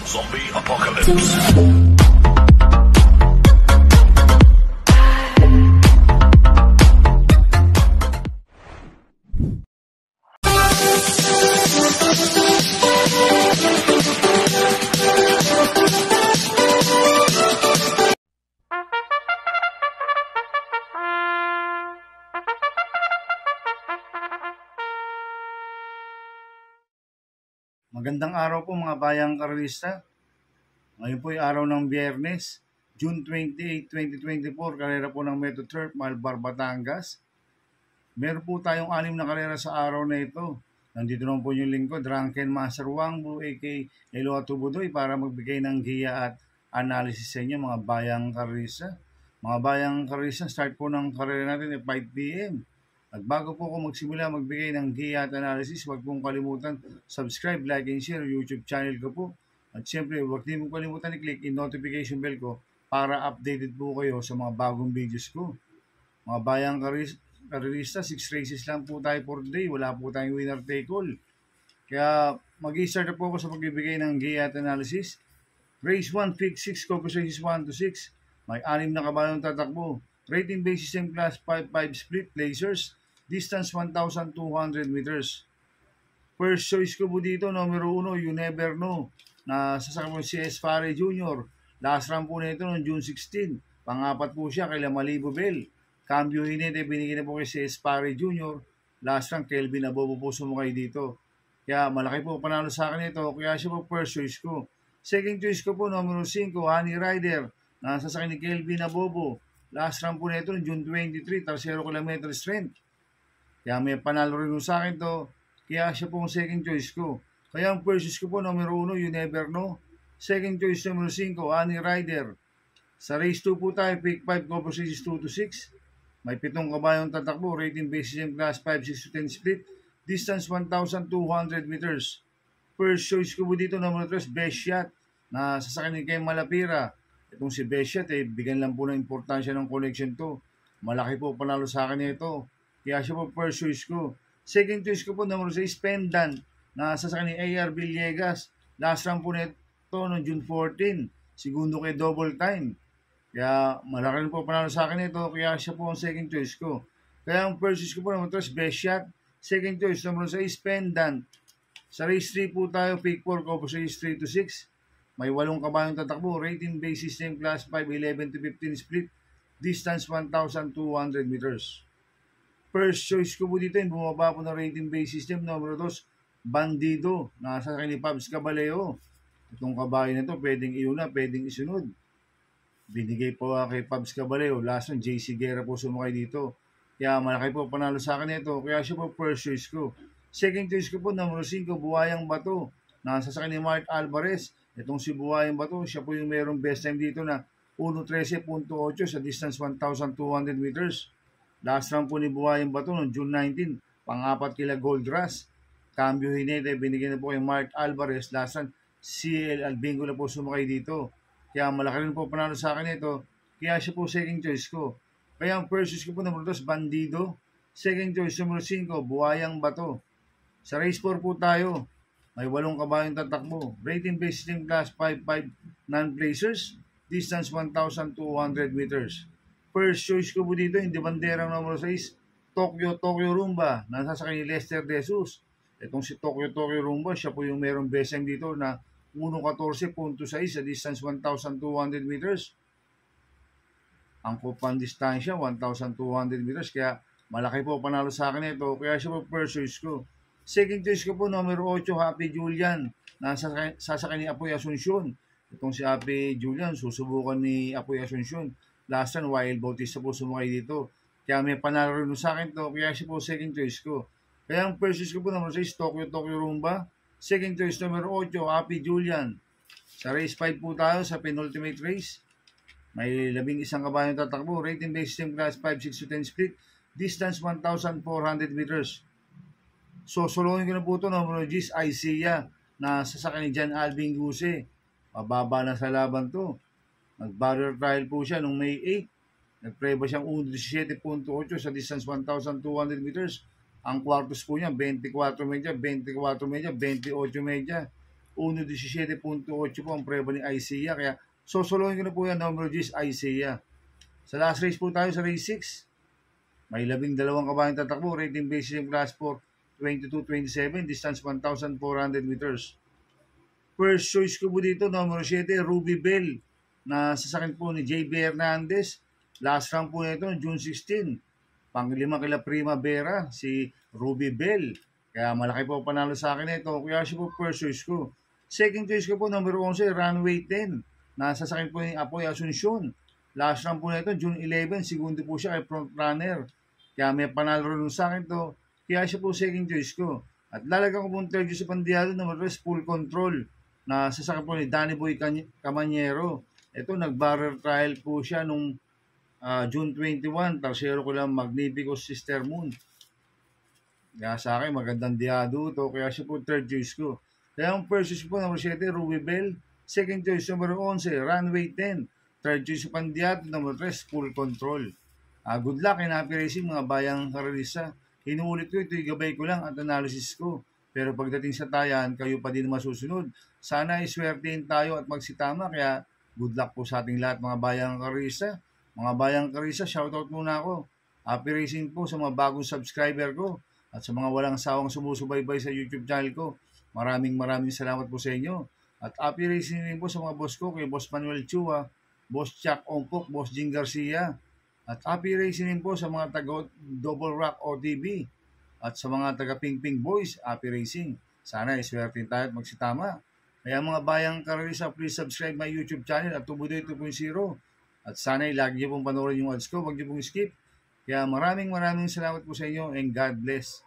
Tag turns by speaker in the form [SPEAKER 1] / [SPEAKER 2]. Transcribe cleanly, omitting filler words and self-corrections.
[SPEAKER 1] Zombie Apocalypse.
[SPEAKER 2] Magandang araw po mga bayang karalista. Ngayon po ay araw ng Biyernes, June 28, 2024, karera po ng Metro Turf, Malbar, Batangas. Meron po tayong 6 na karera sa araw na ito. Nandito naman po yung lingkod, Drunken Master Wangbu, a.k.a. Eloa Tubudoy, para magbigay ng giya at analysis sa inyo mga bayang karalista. Mga bayang karalista, start po ng karera natin ay 5 p.m. At bago po ako magsimula magbigay ng giya at analysis, huwag pong kalimutan subscribe, like, and share YouTube channel ko po. At siyempre, huwag din mong kalimutan i-click yung notification bell ko para updated po kayo sa mga bagong videos ko. Mga bayang karalista, 6 races lang po tayo for today. Wala po tayong winner take all. Kaya mag-i-start na po ako sa pagbibigay ng giya at analysis. Race 1, pick 6, Copper Races 1 to 6. May 6 na kabayang tatakbo. Rating basis and class 5-5 split lasers. Distance 1,200 meters. First choice ko po dito, numero 1, You Never Know. Na sasakyan mo si S. Fare Jr. Last run po nito noong June 16. Pangapat po siya kay Malibu Bell. Cambio Hinete, binigyan na po kay si S. Fare Jr. Last run, Kelvin Abobo po sumukay dito. Kaya malaki po panalo sa akin ito. Kaya siya po first choice ko. Second choice ko po, numero 5, Honey Rider. Na sasakyan ni Kelvin Abobo. Last run po nito noong June 23, 3 km strength. Kaya may panalo rin sa akin to. Kaya siya po ang second choice ko. Kaya ang first choice ko po, numero 1, You Never Know. Second choice, numero 5, Honey Rider. Sa race 2 po tayo, pick 5, Copper Races 2 to 6. May 7 kabayong tatakbo, rating basis and class 5, 6 to 10 split. Distance 1,200 meters. First choice ko po dito, numero 3, Best Shot. Na sasakyan ni Kem Malapira. Itong si Best Shot, bigyan lang po ng importansya ng connection to. Malaki po panalo sa akin ito. Kaya siya po first choice ko. Second choice ko po, numero 6, Pendant. Na sasakyan ni A.R. Villegas. Last run po nito noong June 14. Segundo kay double time. Kaya malaki rin po panalo sa akin ito. Kaya siya po ang second choice ko. Kaya ang first choice ko po, numero 3, Best Shot. Second choice, numero 6, Pendant. Sa race 3 po tayo, pick 4, Copper Races 3 to 6. May 8 kabayong tatakbo. Rating basis ng class 5, 11 to 15 split. Distance 1,200 meters. First choice ko po dito yung bumaba po ng rating base system. Numero 2, Bandido. Nasa kay ni Pabs Caballero. Itong kabayo na ito, pwedeng iuna, pwedeng isunod. Binigay po kay Pabs Caballero. Last one, JC Guerra po sumakay dito. Kaya malaki po panalo sa akin ito. Kaya siya po first choice ko. Second choice ko po, numero 5, Buhayang Bato. Nasa sa kay ni Mark Alvarez. Itong si Buhayang Bato, siya po yung mayroong best time dito na 1.13.8 sa distance 1,200 meters. Last round po ni Buhayang Bato noong June 19, pang-apat kila Gold Rush. Cambio Hinete, binigyan na po kay Mark Alvarez. Last round, CL Albingo na po sumakay dito. Kaya malaki rin po panalo sa akin ito. Kaya siya po second choice ko. Kaya ang first choice ko po numero 2, Bandido. Second choice, numero 5, Buhayang Bato. Sa race 4 po tayo. May 8 kabayong tatakbo. Rating basis ng class 5-5 non-placers. Distance 1,200 meters. First choice ko po dito, yung banderang numero 6, Tokyo Rumba. Nasa sa kanya Lester De Jesus. Itong si Tokyo Rumba, siya po yung mayroong best time dito na 1.14.6 sa distance 1,200 meters. Ang kupang distansya, 1,200 meters. Kaya malaki po panalo sa akin ito. Kaya siya po first choice ko. Second choice ko po, numero 8, Happy Julian. Nasa sasakay ni Apoy Asuncion. Itong si Happy Julian, susubukan ni Apoy Asuncion. Last run, Wild Bautista po sumakay dito. Kaya may panalo rin sa akin to. Kaya siya po second choice ko. Kaya ang first choice ko po, numero 6, Tokyo Rumba. Second choice, numero 8, Happy Julian. Sa race 5 po tayo, sa penultimate race. May 11 kabayong tatakbo. Rating basis ng class 5, 6 to 10 split. Distance 1,400 meters. So, solohin ko na po ito, numero 10, Isaiah, na sasakyan ni John Alvin Guse. Mababa na sa laban to. Nag-barrier trial po siya noong May 8. Nag-preba siyang 1.17.8 sa distance 1,200 meters. Ang quartos po niya, 24 media, 28 media. 1.17.8 po ang preba ni Isaiah. Kaya sosolohin ko na po yan, numero 10, Isaiah. Sa last race po tayo sa race 6. May 12 kabayang tatakbo. Rating basis yung class 4, 22-27. Distance 1,400 meters. First choice ko po dito, numero 7, Ruby Bell. Na sasakyan po ni JB Hernandez. Last round po nito, June 16. Pang-5 kila Primavera, si Ruby Bell. Kaya malaki po panalo sa akin ito. Kaya siya po first choice ko. Second choice ko po, numero 11, Runway 10. Nasasakyan po ni Apoy Asuncion. Last round po nito, June 11. Segundo po siya kay front runner. Kaya may panalo rin sa akin to. Kaya siya po second choice ko. At lalagyan ko po ng third choice sa Pandiado, numero 3, Full Control. Nasasakyan po ni Danny Boy Camanyero. Ito, nag-barrel trial po siya nung June 21. Tarsero ko lang, Magnificus Sister Moon. Kaya sa akin, magandang diado to. Kaya siya po third choice ko. Kaya ang first choice po, number 7, Ruby Bell. Second choice, number 11, Runway 10. Third choice sa Pandiado, number 3, Full Control. Good luck and happy racing mga bayang karalisa. Hinuulit ko, ito'y gabay ko lang at analysis ko. Pero pagdating sa tayan, kayo pa din masusunod. Sana iswertein tayo at magsitama. Kaya good luck po sa ating lahat mga bayang karalisa. Mga bayang karalisa, shoutout muna ako. Happy racing po sa mga bagong subscriber ko. At sa mga walang sawang sumusubaybay sa YouTube channel ko. Maraming salamat po sa inyo. At happy racing rin po sa mga boss ko, kay Boss Manuel Chua, Boss Chuck Ongkok, Boss Jing Garcia. At happy racing rin po sa mga taga Double Rock OTV. At sa mga taga Ping Ping Boys, happy racing. Sana iswertin tayo at magsitama. Kaya mga bayang karalisa, please subscribe my YouTube channel at Tubudoy 2.0. At sana lagi niyo pong panoorin yung ads ko, huwag niyo pong skip. Kaya maraming salamat po sa inyo and God bless.